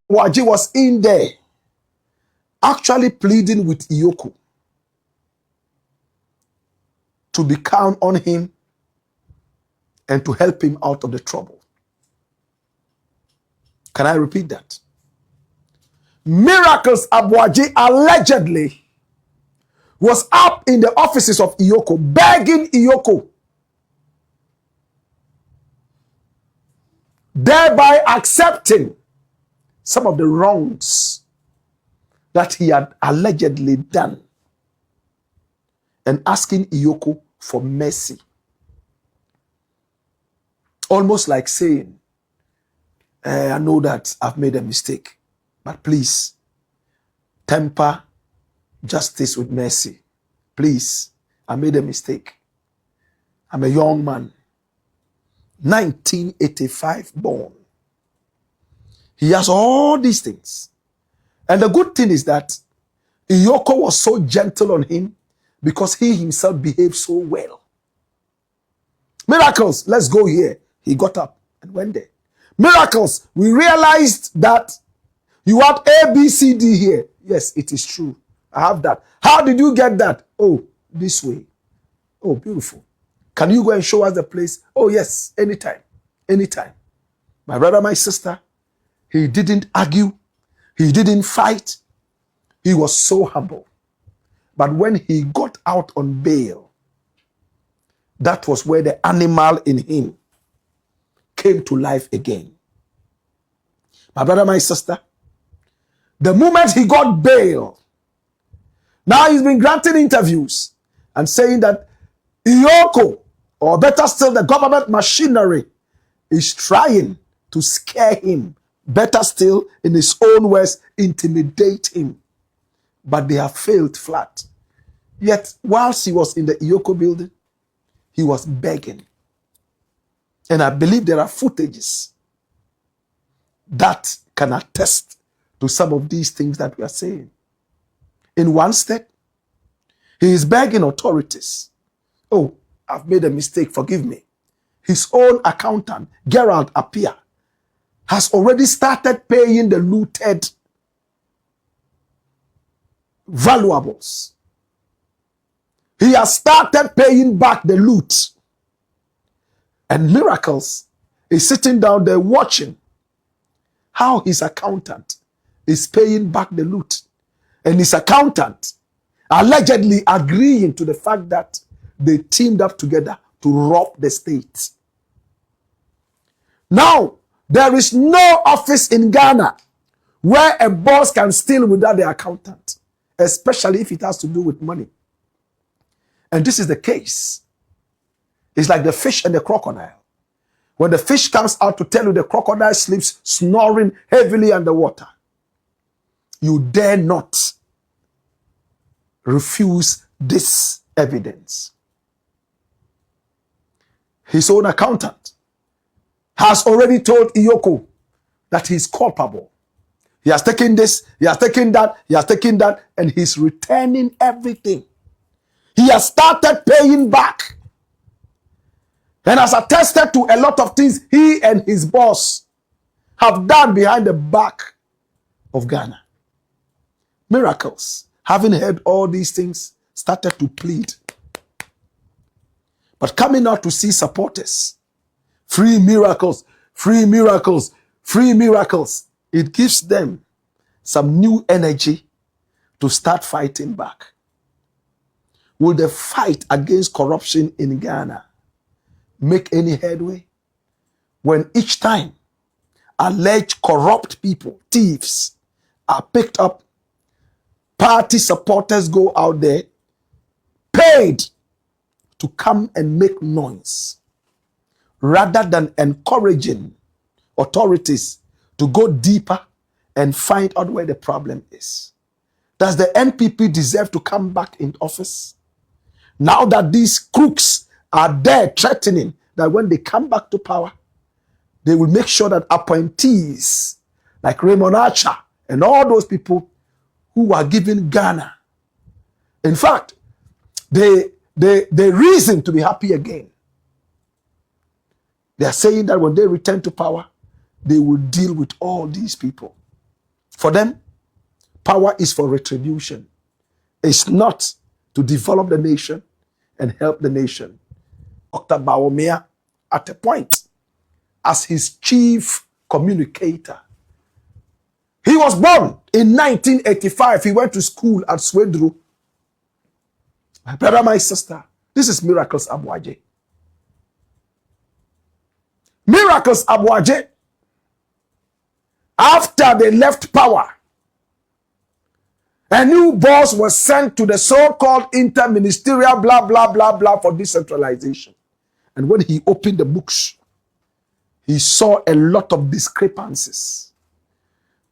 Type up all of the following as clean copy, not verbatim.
Aboakye was in there, actually pleading with EOCO to be calm on him and to help him out of the trouble. Can I repeat that? Miracles Aboakye allegedly was up in the offices of EOCO, begging EOCO, thereby accepting some of the wrongs that he had allegedly done and asking EOCO for mercy. Almost like saying, I know that I've made a mistake, but please temper justice with mercy. Please, I made a mistake. I'm a young man, 1985 born. He has all these things. And the good thing is that EOCO was so gentle on him because he himself behaved so well. Miracles, let's go here. He got up and went there. Miracles, we realized that you have A, B, C, D here. Yes, it is true. I have that. How did you get that? Oh, this way. Oh, beautiful. Can you go and show us the place? Oh, yes, anytime. Anytime. My brother, my sister, he didn't argue. He didn't fight. He was so humble. But when he got out on bail, that was where the animal in him came to life again. My brother, my sister, the moment he got bail, now he's been granting interviews and saying that EOCO, or better still, the government machinery, is trying to scare him. Better still, in his own words, intimidate him. But they have failed flat. Yet, whilst he was in the EOCO building, he was begging. And I believe there are footages that can attest to some of these things that we are saying. In one step, he is begging authorities. Oh, I've made a mistake, forgive me. His own accountant, Gerald Appiah, has already started paying the looted valuables. He has started paying back the loot. And Miracles is sitting down there watching how his accountant is paying back the loot. And his accountant allegedly agreeing to the fact that they teamed up together to rob the state. Now, there is no office in Ghana where a boss can steal without the accountant, especially if it has to do with money. And this is the case. It's like the fish and the crocodile. When the fish comes out to tell you the crocodile sleeps snoring heavily underwater, you dare not refuse this evidence. His own accountant has already told EOCO that he's culpable. He has taken this, he has taken that, he has taken that, and he's returning everything. He has started paying back and has attested to a lot of things he and his boss have done behind the back of Ghana. Miracles, having heard all these things, started to plead. But coming out to see supporters, free Miracles, free Miracles, free Miracles, it gives them some new energy to start fighting back. Will the fight against corruption in Ghana make any headway? When each time alleged corrupt people, thieves, are picked up, party supporters go out there, paid to come and make noise, rather than encouraging authorities to go deeper and find out where the problem is. Does the NPP deserve to come back in office? Now that these crooks are there threatening that when they come back to power, they will make sure that appointees like Raymond Archer and all those people who are giving Ghana, in fact, they reason to be happy again. They are saying that when they return to power, they will deal with all these people. For them, power is for retribution. It's not to develop the nation and help the nation. Dr. Bawumia, at a point, as his chief communicator, he was born in 1985. He went to school at Swedru. My brother, my sister, this is Miracles Aboakye. Miracles Aboakye, after they left power, a new boss was sent to the so-called interministerial blah, blah, blah, blah for decentralization. And when he opened the books, he saw a lot of discrepancies.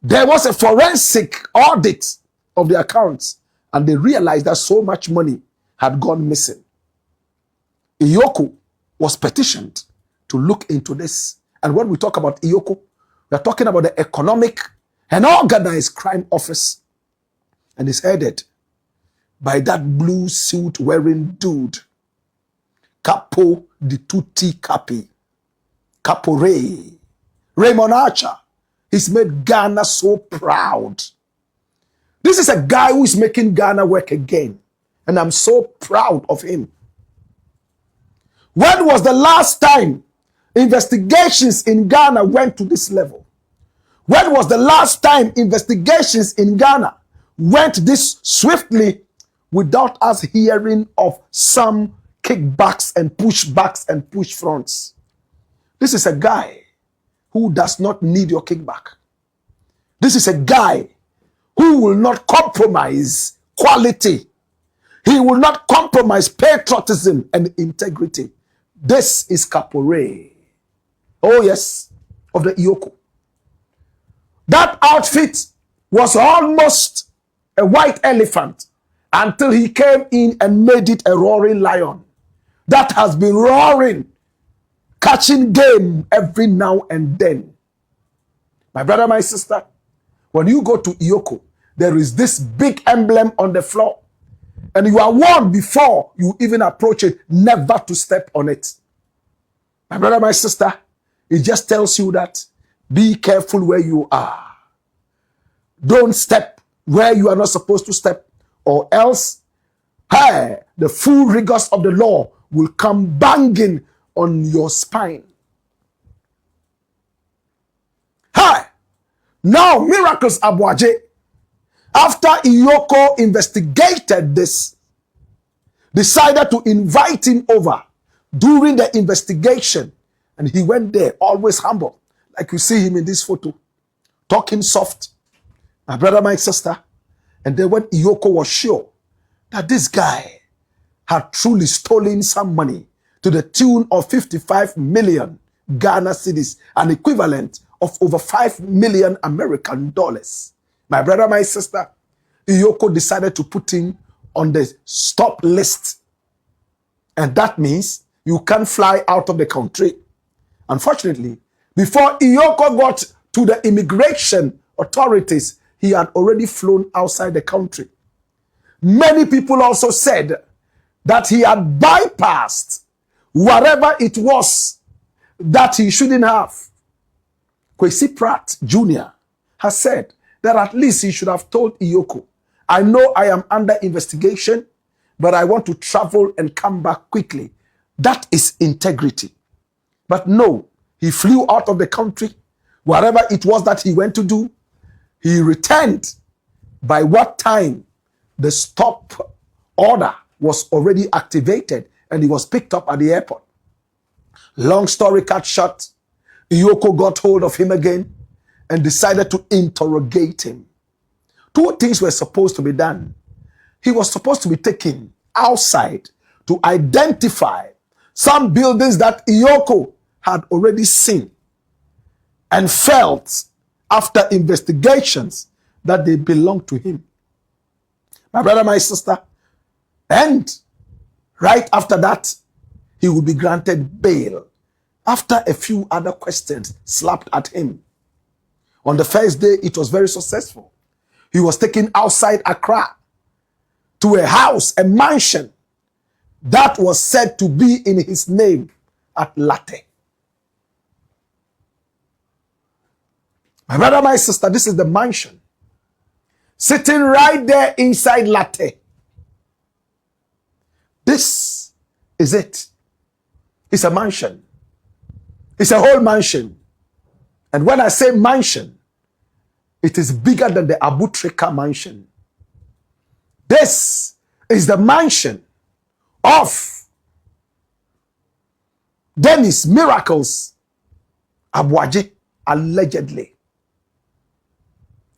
There was a forensic audit of the accounts, and they realized that so much money had gone missing. EOCO was petitioned to look into this. And when we talk about EOCO, we are talking about the Economic and Organized Crime Office. And it's headed by that blue suit wearing dude, Capo di Tutti Capi, Capo Ray, Raymond Archer. He's made Ghana so proud. This is a guy who is making Ghana work again. And I'm so proud of him. When was the last time investigations in Ghana went to this level? When was the last time investigations in Ghana went this swiftly without us hearing of some kickbacks and pushbacks and push fronts? This is a guy who does not need your kickback. This is a guy who will not compromise quality. He will not compromise patriotism and integrity. This is Caporet. Oh yes, of the EOCO. That outfit was almost a white elephant until he came in and made it a roaring lion that has been roaring, catching game every now and then. My brother, my sister, when you go to EOCO, there is this big emblem on the floor, and you are warned before you even approach it never to step on it. My brother, my sister, it just tells you that be careful where you are. Don't step where you are not supposed to step, or else, hey, the full rigors of the law will come banging on your spine. Hi, now Miracles Aboakye, after EOCO investigated this, decided to invite him over during the investigation, and he went there, always humble, like you see him in this photo, talking soft. My brother, my sister, and then when EOCO was sure that this guy had truly stolen some money to the tune of 55 million Ghana cedis, an equivalent of over 5 million American dollars. My brother, my sister, EOCO decided to put him on the stop list. And that means you can't fly out of the country. Unfortunately, before EOCO got to the immigration authorities, he had already flown outside the country. Many people also said that he had bypassed whatever it was that he shouldn't have. Kwesi Pratt Jr. has said that at least he should have told EOCO, I know I am under investigation, but I want to travel and come back quickly. That is integrity. But no, he flew out of the country. Whatever it was that he went to do, he returned by what time the stop order was already activated, and he was picked up at the airport. Long story cut short, EOCO got hold of him again and decided to interrogate him. Two things were supposed to be done. He was supposed to be taken outside to identify some buildings that EOCO had already seen and felt after investigations that they belonged to him. My brother, my sister, and right after that, he would be granted bail after a few other questions slapped at him. On the first day, it was very successful. He was taken outside Accra to a house, a mansion that was said to be in his name at Latte. My brother, my sister, this is the mansion sitting right there inside Latte. This is it. It's a mansion. It's a whole mansion. And when I say mansion, it is bigger than the Aboakye mansion. This is the mansion of Dennis Miracles Aboakye, allegedly.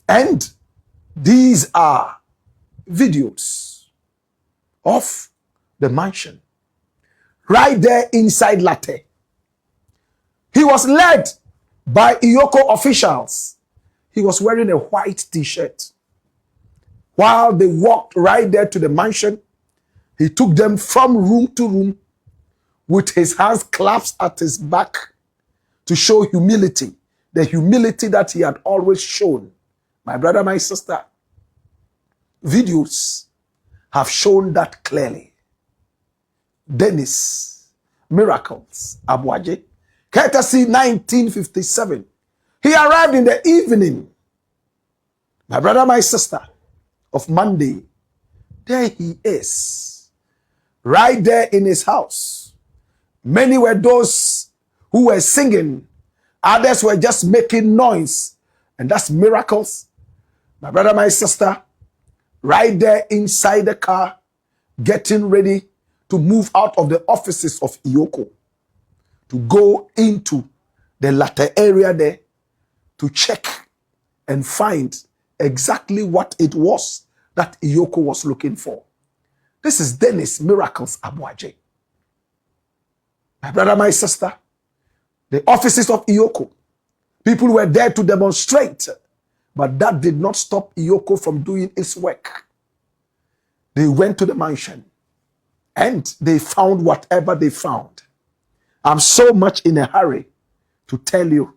And these are videos of the mansion right there inside Latte. He was led by EOCO officials. He was wearing a white t-shirt. While they walked right there to the mansion, he took them from room to room with his hands clasped at his back to show humility, the humility that he had always shown. My brother, my sister, videos have shown that clearly. Dennis Miracles Aboakye, courtesy 1957. He arrived in the evening. My brother, my sister, of Monday. There he is, right there in his house. Many were those who were singing. Others were just making noise. And that's Miracles. My brother, my sister, right there inside the car, getting ready to move out of the offices of EOCO, to go into the latter area there to check and find exactly what it was that EOCO was looking for. This is Dennis Miracles Aboakye. My brother, my sister, the offices of EOCO, people were there to demonstrate, but that did not stop EOCO from doing its work. They went to the mansion and they found whatever they found. I'm so much in a hurry to tell you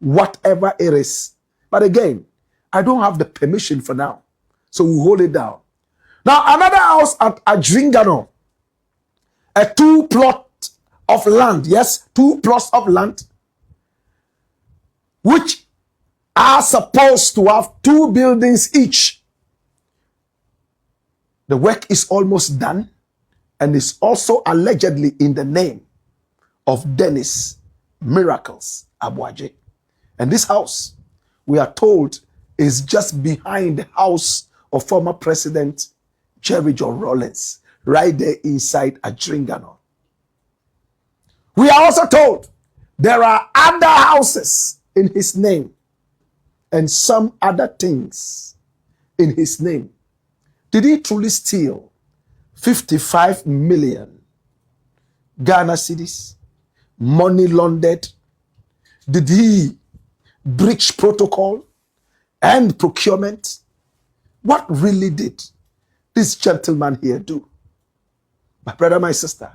whatever it is. But again, I don't have the permission for now. So we'll hold it down. Now, another house at Adringano, a 2 plot of land, yes, 2 plots of land, which are supposed to have 2 buildings each. The work is almost done and is also allegedly in the name of Dennis Miracles Aboakye. And this house, we are told, is just behind the house of former President Jerry John Rawlings, right there inside Adringano. We are also told there are other houses in his name and some other things in his name. Did he truly steal 55 million Ghana cedis, money laundered? Did he breach protocol and procurement? What really did this gentleman here do? My brother, my sister,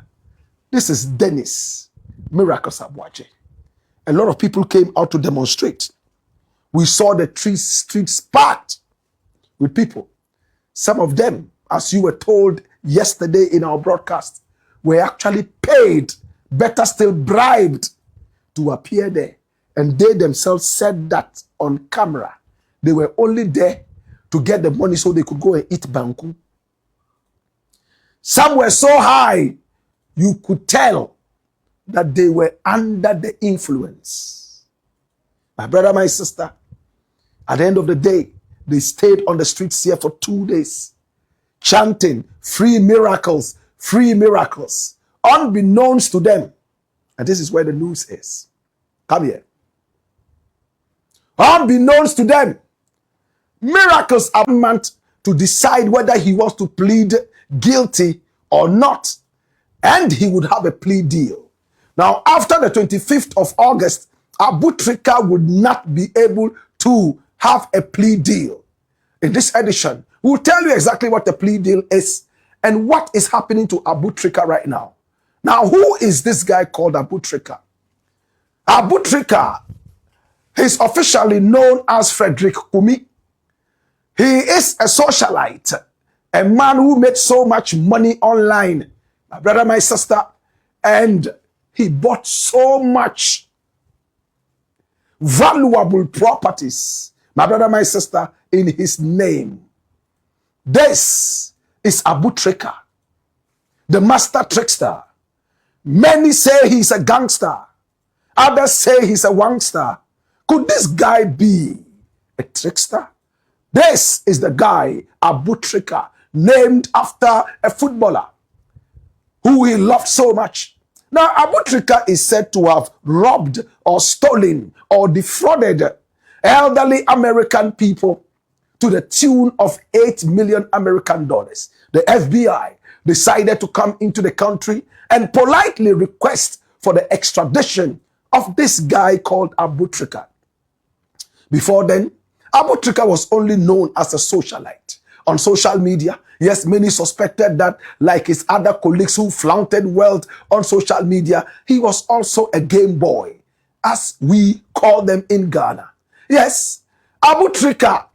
this is Dennis Miracles Aboakye. A lot of people came out to demonstrate. We saw the streets packed with people. Some of them, as you were told yesterday in our broadcast, were actually paid, better still bribed, to appear there. And they themselves said that on camera. They were only there to get the money so they could go and eat banku. Some were so high, you could tell that they were under the influence. My brother, my sister, at the end of the day, they stayed on the streets here for 2 days, chanting, free miracles, unbeknownst to them. And this is where the news is. Come here. Unbeknownst to them, Miracles are meant to decide whether he wants to plead guilty or not. And he would have a plea deal. Now, after the 25th of August, Aboakye would not be able to have a plea deal. In this edition, we'll tell you exactly what the plea deal is and what is happening to Aboakye right now. Now, who is this guy called Aboakye? Aboakye is officially known as Frederick Kumi. He is a socialite, a man who made so much money online, my brother, my sister, and he bought so much valuable properties, my brother, my sister, in his name. This is Aboakye, the master trickster. Many say he's a gangster. Others say he's a wangster. Could this guy be a trickster? This is the guy, Aboakye, named after a footballer who he loved so much. Now, Aboakye is said to have robbed or stolen or defrauded elderly American people to the tune of $8 million American dollars. The FBI decided to come into the country and politely request for the extradition of this guy called Aboakye. Before then, Aboakye was only known as a socialite. On social media, yes, many suspected that, like his other colleagues who flaunted wealth on social media, he was also a game boy, as we call them in Ghana. Yes, Aboakye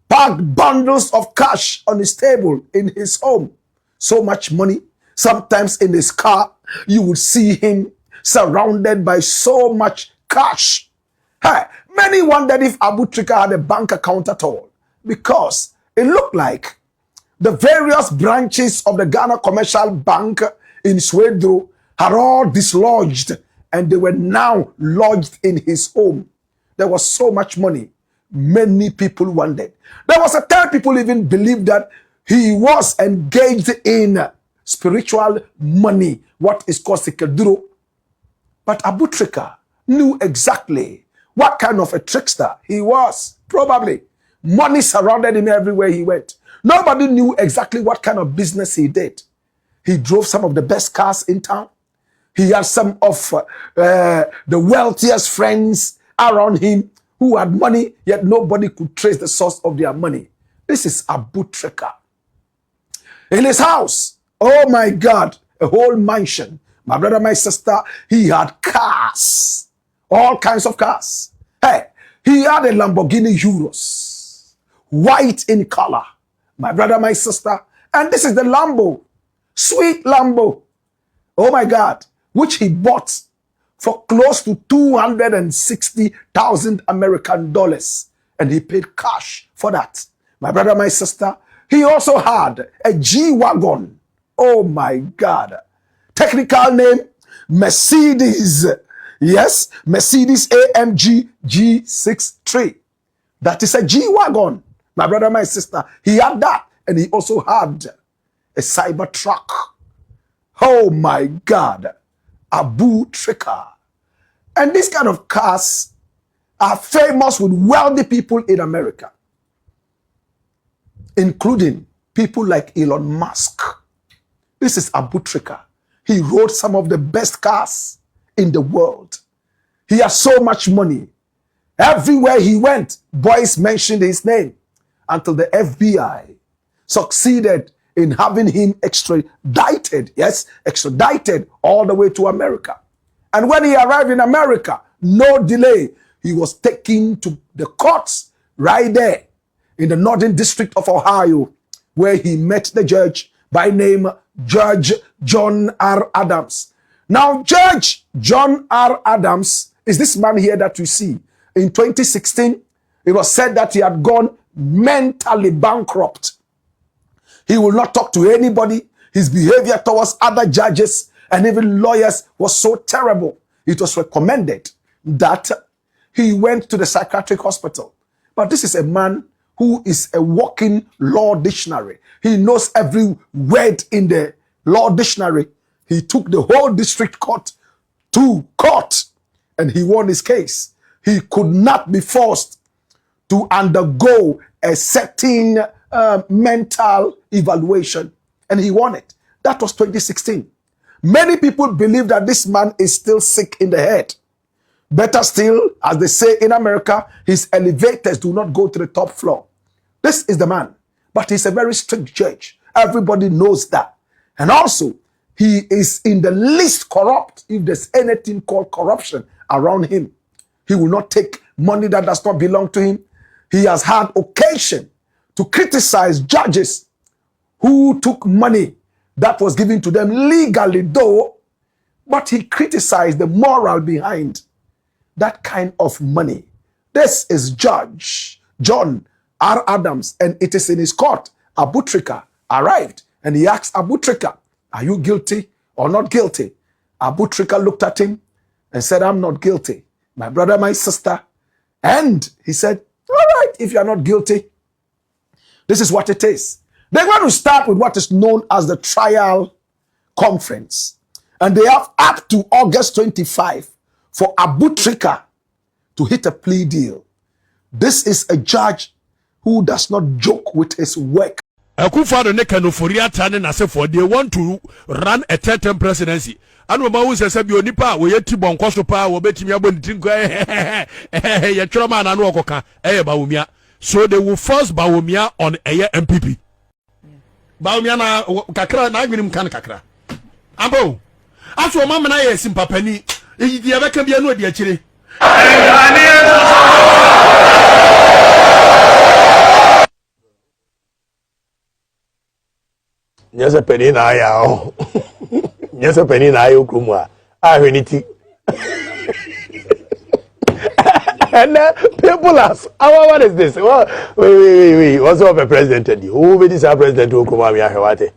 packed bundles of cash on his table in his home. So much money. Sometimes in his car, you would see him surrounded by so much cash. Hey, many wondered if Aboakye had a bank account at all, because it looked like the various branches of the Ghana Commercial Bank in Sweden had all dislodged, and they were now lodged in his home. There was so much money. Many people wondered. There was a time people even believed that he was engaged in spiritual money, what is called sikaduro. But Aboakye knew exactly what kind of a trickster he was. Probably. Money surrounded him everywhere he went. Nobody knew exactly what kind of business he did. He drove some of the best cars in town. He had some of the wealthiest friends around him who had money, yet nobody could trace the source of their money. This is Aboakye. In his house, oh my God, a whole mansion. My brother, my sister, he had cars. All kinds of cars. Hey, he had a Lamborghini Urus, white in color. My brother, my sister, and this is the Lambo, sweet Lambo. Oh my God, which he bought for close to 260,000 American dollars. And he paid cash for that. My brother, my sister, he also had a G-Wagon. Oh my God. Technical name, Mercedes. Yes, Mercedes AMG G63. That is a G-Wagon. My brother, my sister, he had that. And he also had a cyber truck. Oh my God. Aboakye. And these kind of cars are famous with wealthy people in America, including people like Elon Musk. This is Aboakye. He rode some of the best cars in the world. He has so much money. Everywhere he went, boys mentioned his name, until the FBI succeeded in having him extradited. Yes, extradited all the way to America. And when he arrived in America, no delay, he was taken to the courts right there in the Northern District of Ohio, where he met the judge by name Judge John R. Adams. Now, Judge John R. Adams is this man here that you see. In 2016, it was said that he had gone mentally bankrupt. He will not talk to anybody. His behavior towards other judges and even lawyers was so terrible. It was recommended that he went to the psychiatric hospital. But this is a man who is a walking law dictionary. He knows every word in the law dictionary. He took the whole district court to court and he won his case. He could not be forced to undergo a certain mental evaluation, and he won it. That was 2016. Many people believe that this man is still sick in the head. Better still, as they say in America, his elevators do not go to the top floor. This is the man, but he's a very strict judge. Everybody knows that. And also, he is in the least corrupt, if there's anything called corruption around him. He will not take money that does not belong to him. He has had occasion to criticize judges who took money that was given to them legally, though, but he criticized the moral behind that kind of money. This is Judge John R. Adams, and it is in his court. Abutrika arrived, and he asked Abutrika, are you guilty or not guilty? Abutrika looked at him and said, I'm not guilty. My brother, my sister. And he said, all right, if you are not guilty, this is what it is. They're going to start with what is known as the trial conference. And they have up to August 25 for Abutrika to hit a plea deal. This is a judge who does not joke with his work. Akufado ne kanoforia tane na sefo they want to run a third-term presidency. Anu ma wu sese bi onipa we yeti bonko so pa wo betimi aboniti nko ye twroma na no okoka Bawumia. So they will force Bawumia on a MPP. Bawumia na kakra na agbinim kan kakra. Abo. Aso mama na ye simpapani. E di abeka bia no di akire. Yes, a penny na ya. Yes, a penny na yo kumwa. I unity. And people ask, what is this? Well, wait. What's up, a president? Who will this president who come out here? I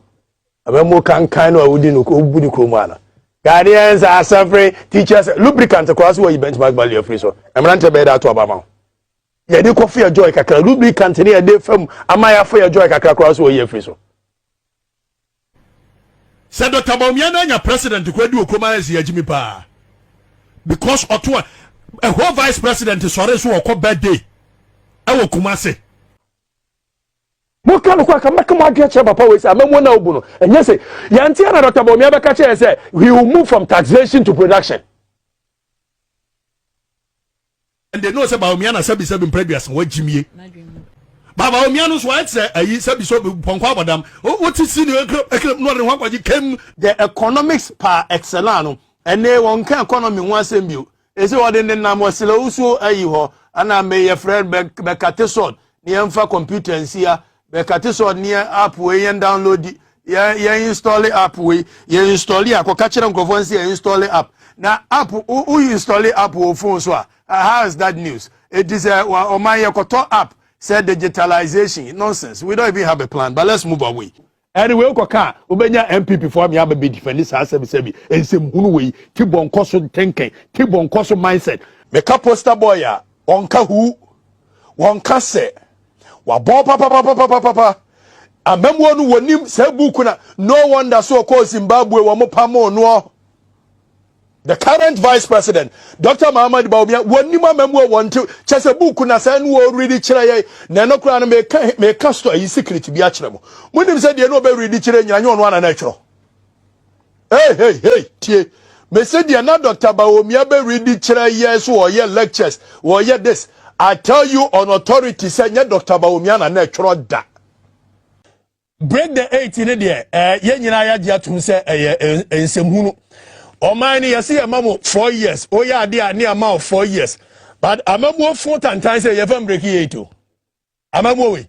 remember kind of wouldn't go kumana. Ghanaians are suffering. Teachers, lubricants across where you benchmark value of free so. I'm not to bed to Obama. Yeah, they coffee a joy kakra. Lubricant near day from Amaya for your joy kakra across where you free so. Said Dr. Bawumia na president kwedi okoma ezi ajimi pa. Because oto a whole vice president sore so okọ birthday. E Kumasi. Mo kan kwa maka mo adwe che papa we say amemo na obu no. Enye say yanti na Dr. Bawumia be ka che say we will move from taxation to production. And they know say Bawumia na sabi previous wa jimie. Baba Omiano so what say ayi sabi so ponko abadam what is see no no kwaji kem the economics par excellence ene won kan economy ho asem bio e say ode ne nam wasela uso ayi ho ana me ye friend be katesod ne emfa computer nsia be katesod ne app we yen download ye install app we ye install akoka kire nkofo nsia install app na app u install app wo phone so how is that news? It is a oman ye koto app said digitalization nonsense. We don't even have a plan, but let's move away. Anyway, Okoka, Ubenya MPP for me, I be defending Sabi, and some Hunway, Tibon Koso thinking, Tibon Koso mindset. Make a poster boy, Wonka who, Wonka se, Wabo papa. A memoir who nim Sebukuna, no wonder so called Zimbabwe, Wamopamo no. The current vice president, Dr. Muhammad Bawumia, when you memoir want to Chesabuku na say no really chire na no kra na make casto a secret to be achiremo. When him said you no be really chire nya on one natural. Hey, tie. Me said you na Dr. Bawumia be really chire yes or ye lectures or ye this. I tell you on authority say nya Dr. Bawumia na natural da. Break the 8 in there. Ye nyina ya dia tum say ensemhunu. Omani yasi amamo 4 years. Oya dia ni amao 4 years. But amamo 4 times say you break it. Amamo we.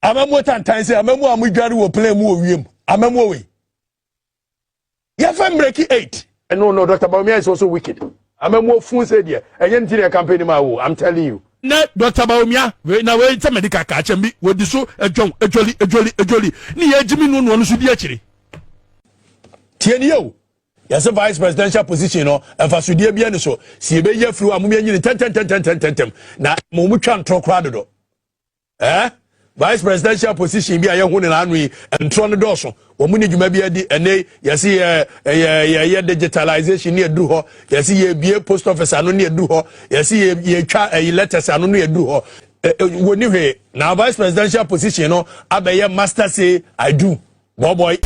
Amamo times say amamo amudware wo play mu owiem. Amamo we. You break 8. No, Dr. Bawumia is also wicked. Amamo fun say there. Enye ntire campaign ma wo. I'm telling you. Na Dr. Bawumia na we ita medical ka achembi we di so ejoli ni ye jimi no no so di akire. Tienio, yes, a vice presidential position, no, and for Sudia Biano, so, see, be ye flew a movie 10. Now, Mumuchan Trocrado. Vice presidential position be a young woman and Tron Dawson. When you may be a digitalization near Duho, you see a be a post office and near Duho, you see a letters and near Duho. When you hear now, vice presidential position, no, I be a master say, I do. Boy.